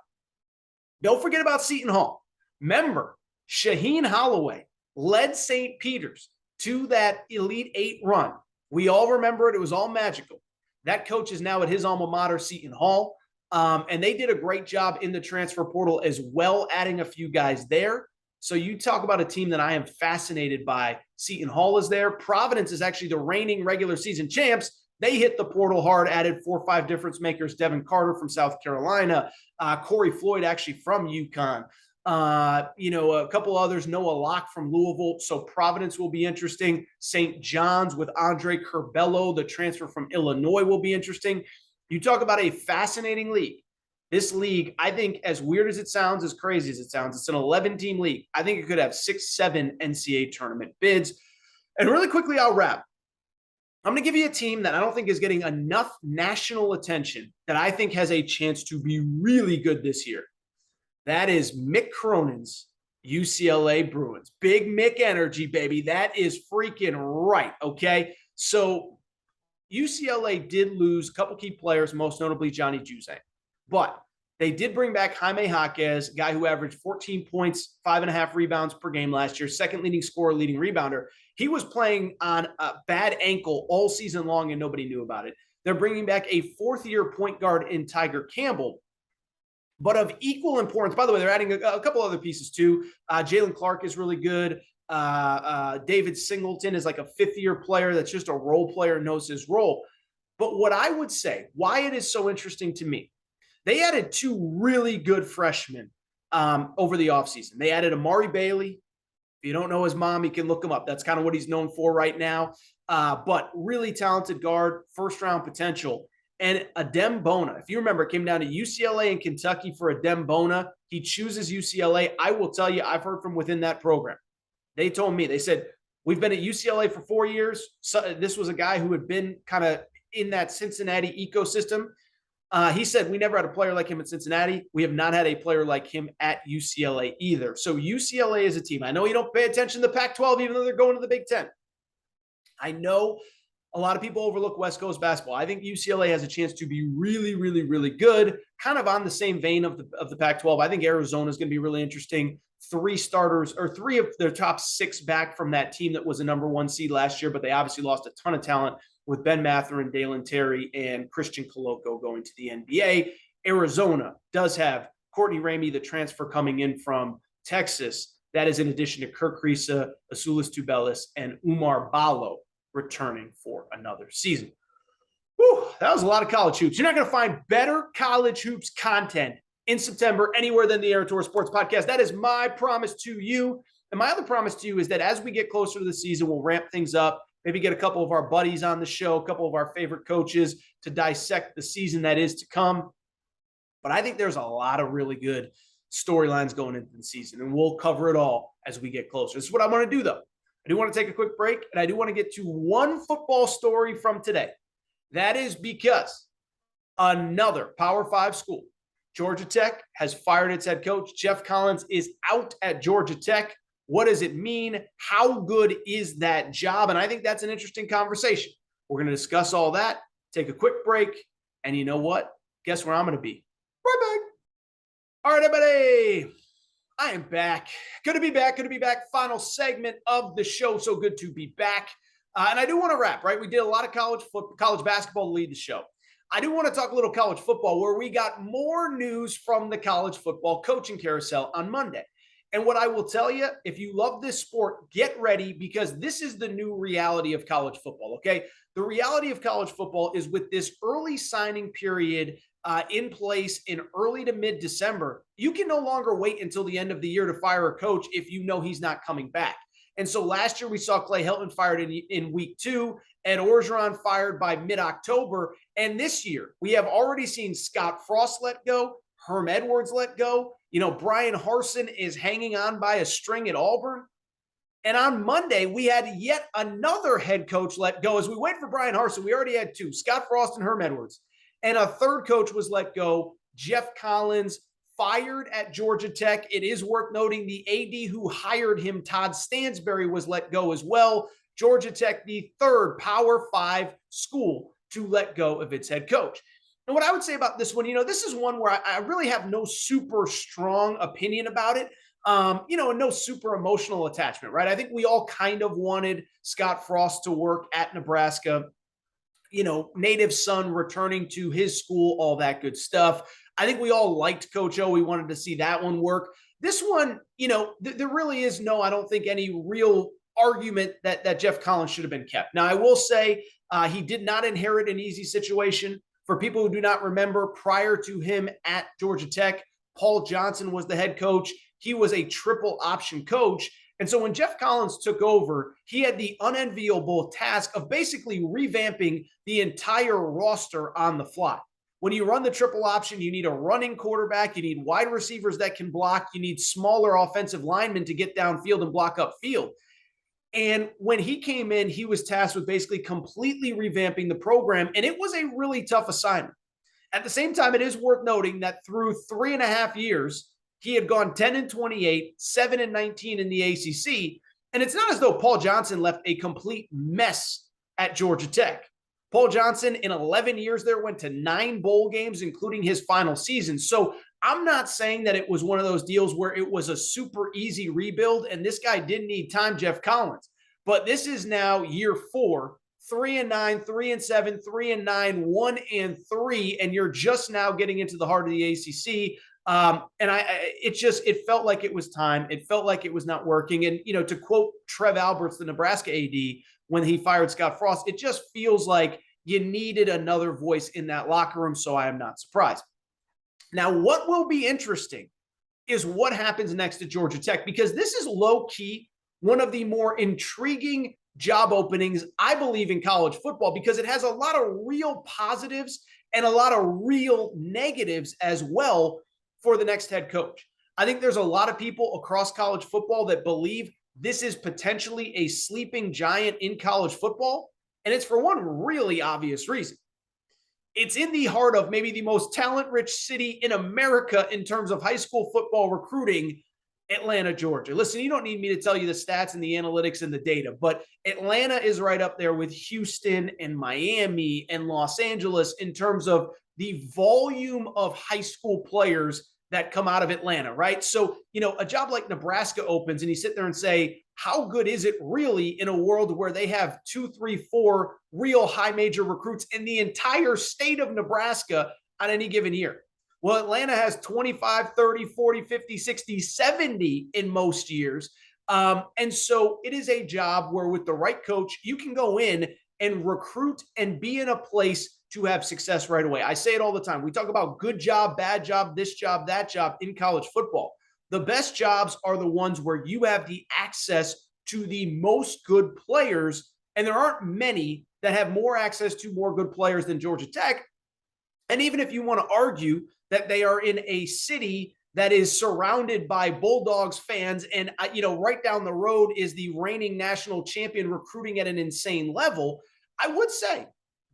Don't forget about Seton Hall. Remember, Shaheen Holloway led St. Peter's to that Elite Eight run. We all remember it. It was all magical. That coach is now at his alma mater, Seton Hall. And they did a great job in the transfer portal as well, adding a few guys there. So you talk about a team that I am fascinated by. Seton Hall is there. Providence is actually the reigning regular season champs. They hit the portal hard, added 4 or 5 difference makers. Devin Carter from South Carolina, Corey Floyd actually from UConn. A couple others, Noah Locke from Louisville. So Providence will be interesting. St. John's with Andre Curbelo, the transfer from Illinois, will be interesting. You talk about a fascinating league. This league, I think, as weird as it sounds, as crazy as it sounds, it's an 11-team league. I think it could have 6, 7 NCAA tournament bids. And really quickly, I'll wrap. I'm going to give you a team that I don't think is getting enough national attention that I think has a chance to be really good this year. That is Mick Cronin's UCLA Bruins. Big Mick energy, baby. That is freaking right, okay? So UCLA did lose a couple key players, most notably Johnny Juzang. But they did bring back Jaime Jaquez, a guy who averaged 14 points, 5.5 rebounds per game last year, second leading scorer, leading rebounder. He was playing on a bad ankle all season long, and nobody knew about it. They're bringing back a fourth-year point guard in Tiger Campbell. But of equal importance, by the way, they're adding a couple other pieces too. Jalen Clark is really good. David Singleton is like a fifth-year player that's just a role player, knows his role. But what I would say, why it is so interesting to me, they added 2 really good freshmen over the offseason. They added Amari Bailey. If you don't know his mom, you can look him up. That's kind of what he's known for right now. But really talented guard, first-round potential. And Adem Bona, if you remember, it came down to UCLA and Kentucky for Adem Bona. He chooses UCLA. I will tell you, I've heard from within that program. They told me, they said, we've been at UCLA for 4 years. So this was a guy who had been kind of in that Cincinnati ecosystem. He said, we never had a player like him at Cincinnati. We have not had a player like him at UCLA either. So UCLA is a team. I know you don't pay attention to the Pac-12, even though they're going to the Big Ten. I know a lot of people overlook West Coast basketball. I think UCLA has a chance to be really, really, really good, kind of on the same vein of the Pac-12. I think Arizona is going to be really interesting. 3 starters, or 3 of their top 6 back from that team that was a number 1 seed last year, but they obviously lost a ton of talent with Ben Mathurin, Dalen Terry, and Christian Coloco going to the NBA. Arizona does have Courtney Ramey, the transfer coming in from Texas. That is in addition to Kirk Risa, Azulis Tubelis, and Umar Ballo returning for another season. Whew, that was a lot of college hoops. You're not going to find better college hoops content in September anywhere than the Air Tour Sports Podcast. That is my promise to you. And my other promise to you is that as we get closer to the season, we'll ramp things up, maybe get a couple of our buddies on the show, a couple of our favorite coaches to dissect the season that is to come. But I think there's a lot of really good storylines going into the season, and we'll cover it all as we get closer. This is what I want to do, though. I do want to take a quick break, and I do want to get to one football story from today. That is because another Power 5 school, Georgia Tech, has fired its head coach. Jeff Collins is out at Georgia Tech. What does it mean? How good is that job? And I think that's an interesting conversation. We're going to discuss all that, take a quick break, and you know what? Guess where I'm going to be? Right back. All right, everybody. I am back. Good to be back. Good to be back. Final segment of the show. So good to be back. And I do want to wrap, right? We did a lot of college basketball to lead the show. I do want to talk a little college football where we got more news from the college football coaching carousel on Monday. And what I will tell you, if you love this sport, get ready because this is the new reality of college football, okay? The reality of college football is with this early signing period in place in early to mid-December, you can no longer wait until the end of the year to fire a coach if you know he's not coming back. And so last year we saw Clay Helton fired in week 2, Ed Orgeron fired by mid-October. And this year we have already seen Scott Frost let go, Herm Edwards let go. You know, Brian Harsin is hanging on by a string at Auburn. And on Monday, we had yet another head coach let go. As we wait for Brian Harsin, we already had 2, Scott Frost and Herm Edwards. And a third coach was let go, Jeff Collins, fired at Georgia Tech. It is worth noting the AD who hired him, Todd Stansbury, was let go as well. Georgia Tech, the third Power 5 school to let go of its head coach. And what I would say about this one, this is one where I really have no super strong opinion about it. And no super emotional attachment, right? I think we all kind of wanted Scott Frost to work at Nebraska, native son returning to his school, all that good stuff. I think we all liked Coach O. We wanted to see that one work. This one, there really is I don't think any real argument that Jeff Collins should have been kept. Now, I will say he did not inherit an easy situation. For people who do not remember, prior to him at Georgia Tech, Paul Johnson was the head coach. He was a triple option coach. And so when Jeff Collins took over, he had the unenviable task of basically revamping the entire roster on the fly. When you run the triple option, you need a running quarterback, you need wide receivers that can block, you need smaller offensive linemen to get downfield and block upfield. And when he came in, he was tasked with basically completely revamping the program, and it was a really tough assignment. At the same time, it is worth noting that through 3.5 years, he had gone 10-28, 7-19 in the ACC. And it's not as though Paul Johnson left a complete mess at Georgia Tech. Paul Johnson, in 11 years there, went to 9 bowl games, including his final season. So I'm not saying that it was one of those deals where it was a super easy rebuild and this guy didn't need time, Jeff Collins. But this is now year 4, 3-9, 3-7, 3-9, 1-3, and you're just now getting into the heart of the ACC. It felt like it was time. It felt like it was not working. And, to quote Trev Alberts, the Nebraska AD, when he fired Scott Frost, it just feels like you needed another voice in that locker room. So I am not surprised. Now, what will be interesting is what happens next to Georgia Tech, because this is low key one of the more intriguing job openings, I believe, in college football, because it has a lot of real positives and a lot of real negatives as well for the next head coach. I think there's a lot of people across college football that believe this is potentially a sleeping giant in college football. And it's for one really obvious reason. It's in the heart of maybe the most talent-rich city in America in terms of high school football recruiting, Atlanta, Georgia. Listen, you don't need me to tell you the stats and the analytics and the data, but Atlanta is right up there with Houston and Miami and Los Angeles in terms of the volume of high school players that come out of Atlanta, right? So, a job like Nebraska opens and you sit there and say, how good is it really in a world where they have 2, 3, 4 real high major recruits in the entire state of Nebraska on any given year? Well, Atlanta has 25, 30, 40, 50, 60, 70 in most years. And so it is a job where with the right coach, you can go in and recruit and be in a place to have success right away. I say it all the time. We talk about good job, bad job, this job, that job in college football. The best jobs are the ones where you have the access to the most good players, and there aren't many that have more access to more good players than Georgia Tech. And even if you want to argue that they are in a city that is surrounded by Bulldogs fans and, right down the road is the reigning national champion recruiting at an insane level, I would say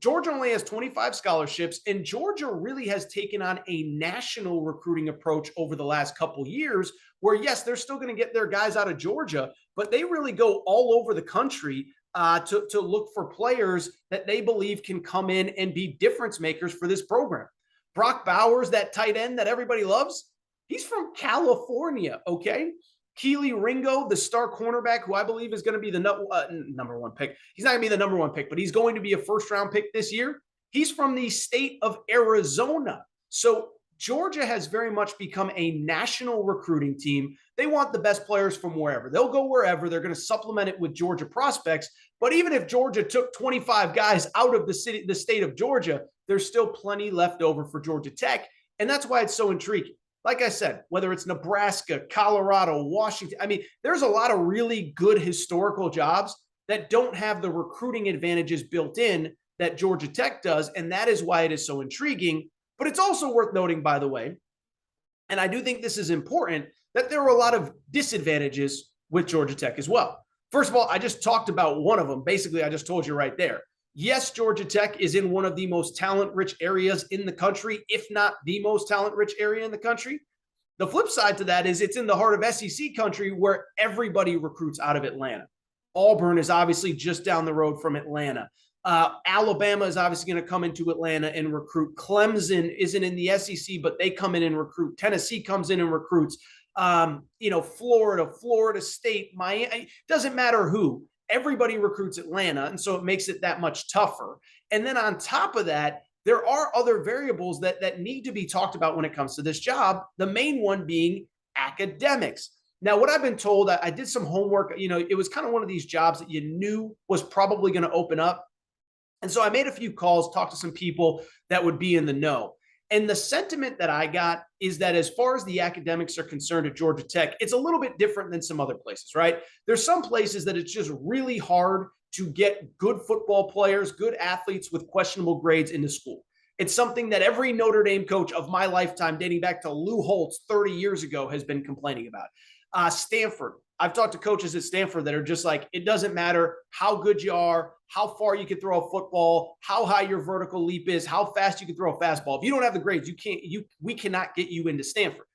Georgia only has 25 scholarships, and Georgia really has taken on a national recruiting approach over the last couple years where, yes, they're still going to get their guys out of Georgia, but they really go all over the country to look for players that they believe can come in and be difference makers for this program. Brock Bowers, that tight end that everybody loves, He's from California, okay? Keely Ringo, the star cornerback, who I believe is going to be the number one pick. He's not going to be the number one pick, but he's going to be a first-round pick this year. He's from the state of Arizona. So Georgia has very much become a national recruiting team. They want the best players from wherever. They'll go wherever. They're going to supplement it with Georgia prospects. But even if Georgia took 25 guys out of the state of Georgia, there's still plenty left over for Georgia Tech. And that's why it's so intriguing. Like I said, whether it's Nebraska, Colorado, Washington, I mean, there's a lot of really good historical jobs that don't have the recruiting advantages built in that Georgia Tech does. And that is why it is so intriguing. But it's also worth noting, by the way, and I do think this is important, that there are a lot of disadvantages with Georgia Tech as well. First of all, I just talked about one of them. Basically, I just told you right there. Yes, Georgia Tech is in one of the most talent-rich areas in the country, if not the most talent-rich area in the country. The flip side to that is it's in the heart of SEC country where everybody recruits out of Atlanta. Auburn is obviously just down the road from Atlanta. Alabama is obviously going to come into Atlanta and recruit. Clemson isn't in the SEC, but they come in and recruit. Tennessee comes in and recruits. Florida State, Miami, it doesn't matter who. Everybody recruits Atlanta, and so it makes it that much tougher. And then on top of that, there are other variables that need to be talked about when it comes to this job, the main one being academics. Now, what I've been told, I did some homework, it was kind of one of these jobs that you knew was probably going to open up. And so I made a few calls, talked to some people that would be in the know. And the sentiment that I got is that as far as the academics are concerned at Georgia Tech, it's a little bit different than some other places, right? There's some places that it's just really hard to get good football players, good athletes with questionable grades into school. It's something that every Notre Dame coach of my lifetime, dating back to Lou Holtz 30 years ago, has been complaining about. Stanford. I've talked to coaches at Stanford that are just like, it doesn't matter how good you are, how far you can throw a football, how high your vertical leap is, how fast you can throw a fastball. If you don't have the grades, we cannot get you into Stanford.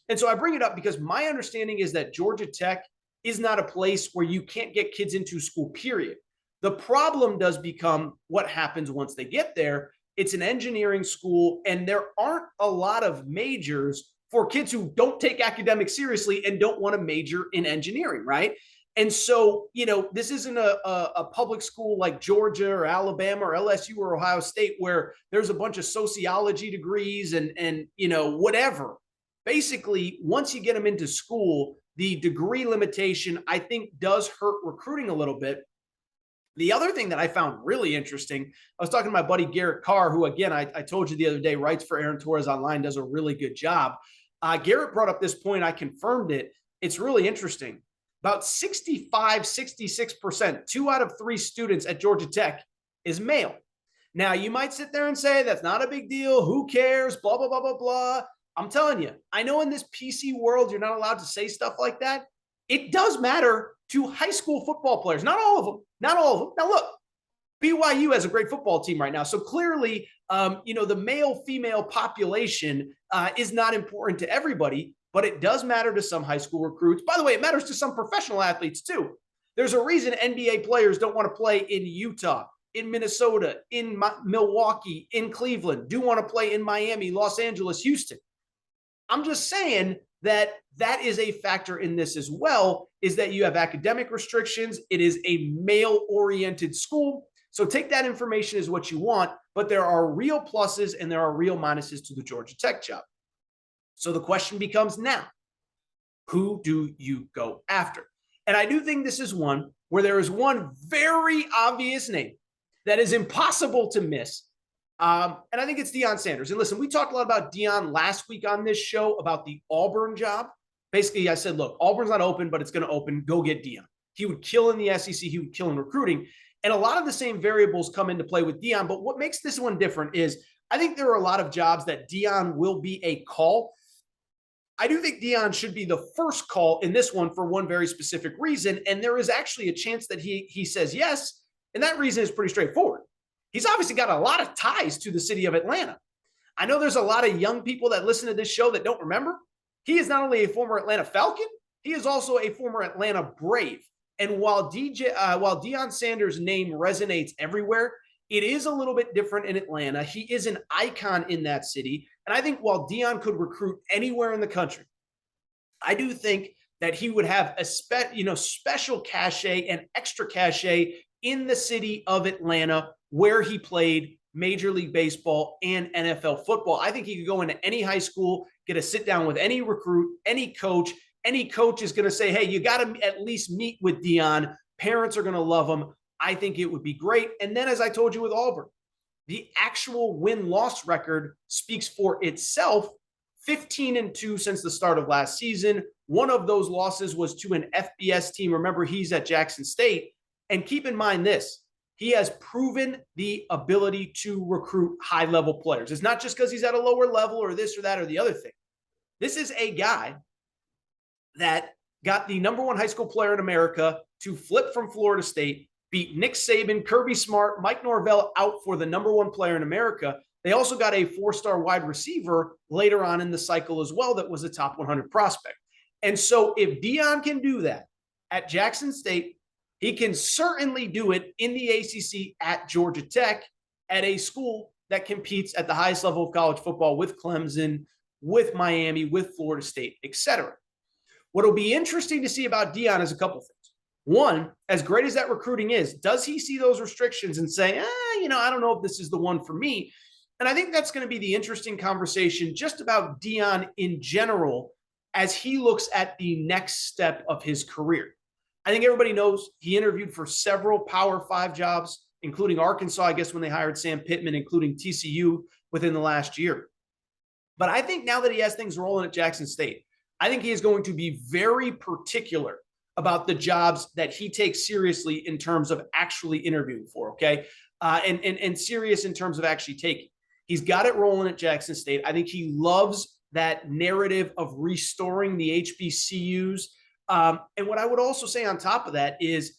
And so I bring it up because my understanding is that Georgia Tech is not a place where you can't get kids into school, period. The problem does become what happens once they get there. It's an engineering school, and there aren't a lot of majors for kids who don't take academics seriously and don't want to major in engineering, right? And so, this isn't a public school like Georgia or Alabama or LSU or Ohio State where there's a bunch of sociology degrees and whatever. Basically, once you get them into school, the degree limitation, I think, does hurt recruiting a little bit. The other thing that I found really interesting, I was talking to my buddy Garrett Carr, who, again, I told you the other day, writes for Aaron Torres Online, does a really good job. Garrett brought up this point. I confirmed it. It's really interesting. About 65, 66%, 2 out of 3 students at Georgia Tech is male. Now, you might sit there and say, that's not a big deal. Who cares? Blah, blah, blah, blah, blah. I'm telling you, I know in this PC world, you're not allowed to say stuff like that. It does matter to high school football players. Not all of them. Not all of them. Now, look, BYU has a great football team right now. So clearly, the male-female population is not important to everybody, but it does matter to some high school recruits. By the way, it matters to some professional athletes too. There's a reason NBA players don't want to play in Utah, in Minnesota, in Milwaukee, in Cleveland, do want to play in Miami, Los Angeles, Houston. I'm just saying that is a factor in this as well, is that you have academic restrictions. It is a male-oriented school. So take that information as what you want, but there are real pluses and there are real minuses to the Georgia Tech job. So the question becomes now, who do you go after? And I do think this is one where there is one very obvious name that is impossible to miss. And I think it's Deion Sanders. And listen, we talked a lot about Deion last week on this show about the Auburn job. Basically, I said, look, Auburn's not open, but it's going to open. Go get Deion. He would kill in the SEC. He would kill in recruiting. And a lot of the same variables come into play with Deion. But what makes this one different is I think there are a lot of jobs that Deion will be a call. I do think Deion should be the first call in this one for one very specific reason. And there is actually a chance that he says yes. And that reason is pretty straightforward. He's obviously got a lot of ties to the city of Atlanta. I know there's a lot of young people that listen to this show that don't remember. He is not only a former Atlanta Falcon, he is also a former Atlanta Brave. And while Deion Sanders' name resonates everywhere, It is a little bit different in Atlanta. He is an icon in that city. And I think while Deion could recruit anywhere in the country, I do think that he would have a special cachet and extra cachet in the city of Atlanta where he played Major League Baseball and NFL football. I think he could go into any high school, get a sit down with any recruit, any coach. Any coach is going to say, hey, you got to at least meet with Deion. Parents are going to love him. I think it would be great. And then, as I told you with Auburn, the actual win-loss record speaks for itself. 15-2 since the start of last season. One of those losses was to an FBS team. Remember, he's at Jackson State. And keep in mind this, he has proven the ability to recruit high-level players. It's not just because he's at a lower level or this or that or the other thing. This is a guy that got the #1 high school player in America to flip from Florida State, beat Nick Saban, Kirby Smart, Mike Norvell out for the #1 player in America. They also got a 4-star wide receiver later on in the cycle as well that was a top 100 prospect. And so if Deion can do that at Jackson State, he can certainly do it in the ACC at Georgia Tech, at a school that competes at the highest level of college football with Clemson, with Miami, with Florida State, etc. What will be interesting to see about Deion is a couple things. One, as great as that recruiting is, does he see those restrictions and say, I don't know if this is the one for me? And I think that's going to be the interesting conversation just about Deion in general as he looks at the next step of his career. I think everybody knows he interviewed for several Power 5 jobs, including Arkansas, I guess, when they hired Sam Pittman, including TCU within the last year. But I think now that he has things rolling at Jackson State, I think he is going to be very particular about the jobs that he takes seriously in terms of actually interviewing for, okay? And serious in terms of actually taking. He's got it rolling at Jackson State. I think he loves that narrative of restoring the HBCUs. And what I would also say on top of that is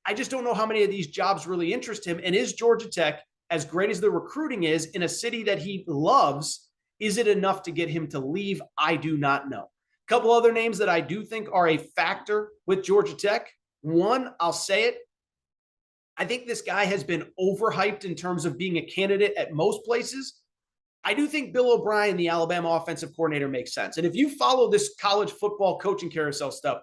I just don't know how many of these jobs really interest him. And is Georgia Tech, as great as the recruiting is, in a city that he loves, is it enough to get him to leave? I do not know. A couple other names that I do think are a factor with Georgia Tech. One, I'll say it, I think this guy has been overhyped in terms of being a candidate at most places. I do think Bill O'Brien, the Alabama offensive coordinator, makes sense. And if you follow this college football coaching carousel stuff,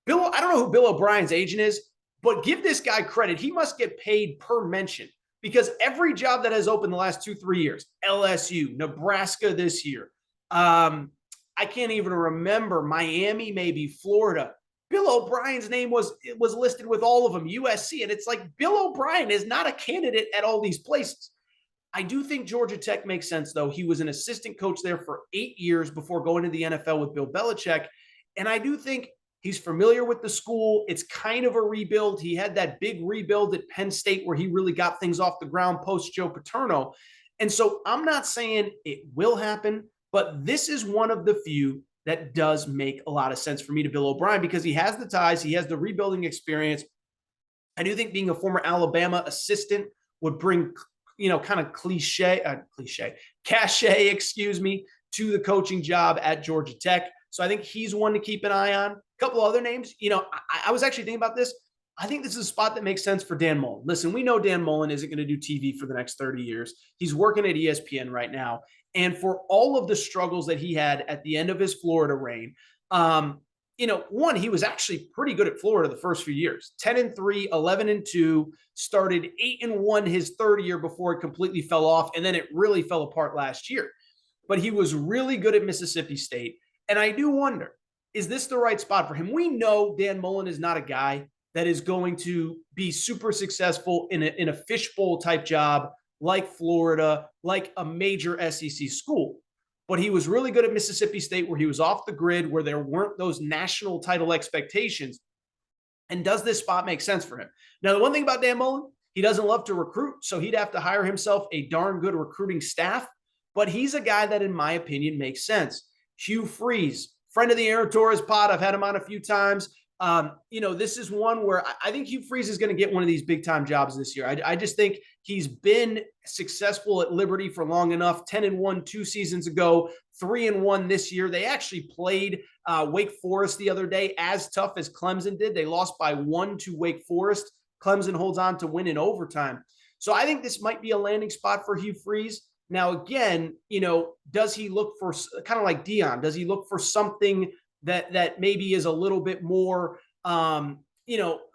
I don't know who Bill O'Brien's agent is, but give this guy credit. He must get paid per mention because every job that has opened the last 2-3 years, LSU, Nebraska this year, I can't even remember, Miami, maybe Florida. Bill O'Brien's name was listed with all of them, USC. And it's like Bill O'Brien is not a candidate at all these places. I do think Georgia Tech makes sense, though. He was an assistant coach there for 8 years before going to the NFL with Bill Belichick. And I do think he's familiar with the school. It's kind of a rebuild. He had that big rebuild at Penn State where he really got things off the ground post Joe Paterno. And so I'm not saying it will happen, but this is one of the few that does make a lot of sense for me to Bill O'Brien because he has the ties, he has the rebuilding experience. I do think being a former Alabama assistant would bring, kind of cachet, to the coaching job at Georgia Tech. So I think he's one to keep an eye on. A couple other names, I was actually thinking about this. I think this is a spot that makes sense for Dan Mullen. Listen, we know Dan Mullen isn't going to do TV for the next 30 years. He's working at ESPN right now. And for all of the struggles that he had at the end of his Florida reign, one, he was actually pretty good at Florida the first few years. 10-3, 11-2, started 8-1 his third year before it completely fell off. And then it really fell apart last year. But he was really good at Mississippi State. And I do wonder, is this the right spot for him? We know Dan Mullen is not a guy that is going to be super successful in a fishbowl type job like Florida, like a major SEC school. But he was really good at Mississippi State where he was off the grid, where there weren't those national title expectations. And does this spot make sense for him? Now, the one thing about Dan Mullen, he doesn't love to recruit, so he'd have to hire himself a darn good recruiting staff. But he's a guy that, in my opinion, makes sense. Hugh Freeze, friend of the Aaron Torres pod. I've had him on a few times. This is one where I think Hugh Freeze is going to get one of these big time jobs this year. I just think he's been successful at Liberty for long enough. 10-1 2 seasons ago, 3-1 this year. They actually played Wake Forest the other day as tough as Clemson did. They lost by 1 to Wake Forest. Clemson holds on to win in overtime. So I think this might be a landing spot for Hugh Freeze. Now, again, does he look for kind of like Dion? Does he look for something that maybe is a little bit more,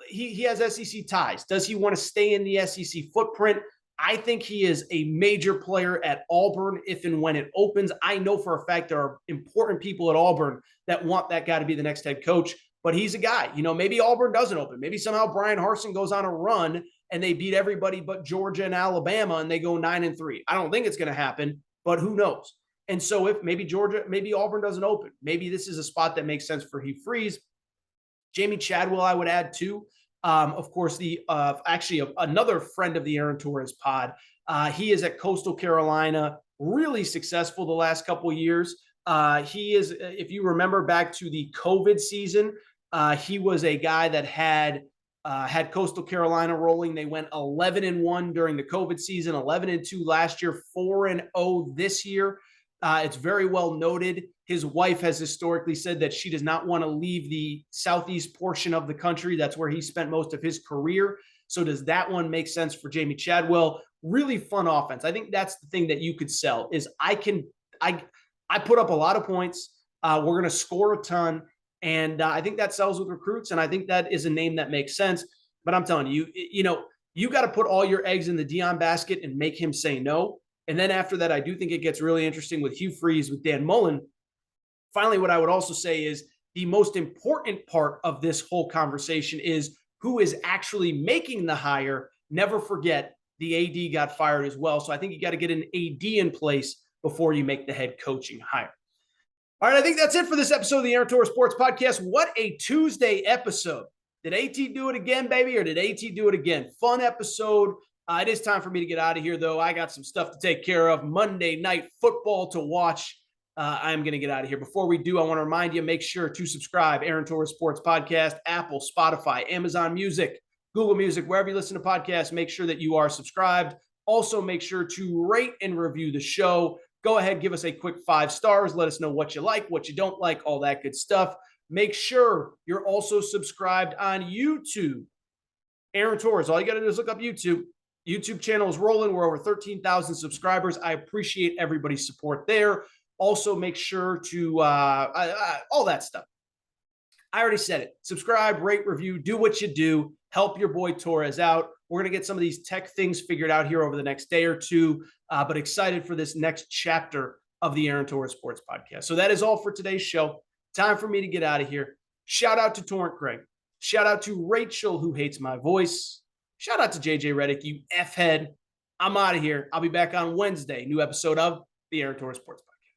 he has SEC ties. Does he want to stay in the SEC footprint? I think he is a major player at Auburn if and when it opens. I know for a fact there are important people at Auburn that want that guy to be the next head coach, but he's a guy. Maybe Auburn doesn't open. Maybe somehow Brian Harsin goes on a run and they beat everybody but Georgia and Alabama and they go 9-3. I don't think it's going to happen, but who knows? And so if maybe Auburn doesn't open, maybe this is a spot that makes sense for Hugh Freeze. Jamie Chadwell, I would add too. Of course, another friend of the Aaron Torres pod. He is at Coastal Carolina, really successful the last couple of years. He is, if you remember back to the COVID season, he was a guy that had Coastal Carolina rolling. They went 11-1 during the COVID season, 11-2 last year, 4-0 this year. It's very well noted. His wife has historically said that she does not want to leave the southeast portion of the country. That's where he spent most of his career. So does that one make sense for Jamie Chadwell? Really fun offense. I think that's the thing that you could sell is I put up a lot of points. We're going to score a ton. And I think that sells with recruits. And I think that is a name that makes sense. But I'm telling you, you got to put all your eggs in the Dion basket and make him say no. And then after that, I do think it gets really interesting with Hugh Freeze, with Dan Mullen. Finally, what I would also say is the most important part of this whole conversation is who is actually making the hire. Never forget the AD got fired as well. So I think you got to get an AD in place before you make the head coaching hire. All right, I think that's it for this episode of the Aaron Torres Sports Podcast. What a Tuesday episode. Did AT do it again, baby, or did AT do it again? Fun episode. It is time for me to get out of here, though. I got some stuff to take care of. Monday Night Football to watch. I'm going to get out of here. Before we do, I want to remind you, make sure to subscribe. Aaron Torres Sports Podcast, Apple, Spotify, Amazon Music, Google Music, wherever you listen to podcasts, make sure that you are subscribed. Also, make sure to rate and review the show. Go ahead, give us a quick 5 stars. Let us know what you like, what you don't like, all that good stuff. Make sure you're also subscribed on YouTube. Aaron Torres, all you got to do is look up YouTube. YouTube channel is rolling. We're over 13,000 subscribers. I appreciate everybody's support there. Also, make sure to all that stuff. I already said it. Subscribe, rate, review, do what you do. Help your boy Torres out. We're going to get some of these tech things figured out here over the next day or two, but excited for this next chapter of the Aaron Torres Sports Podcast. So that is all for today's show. Time for me to get out of here. Shout out to Torrent Craig. Shout out to Rachel, who hates my voice. Shout out to JJ Reddick, you F-head. I'm out of here. I'll be back on Wednesday. New episode of the Aaron Torres Sports Podcast.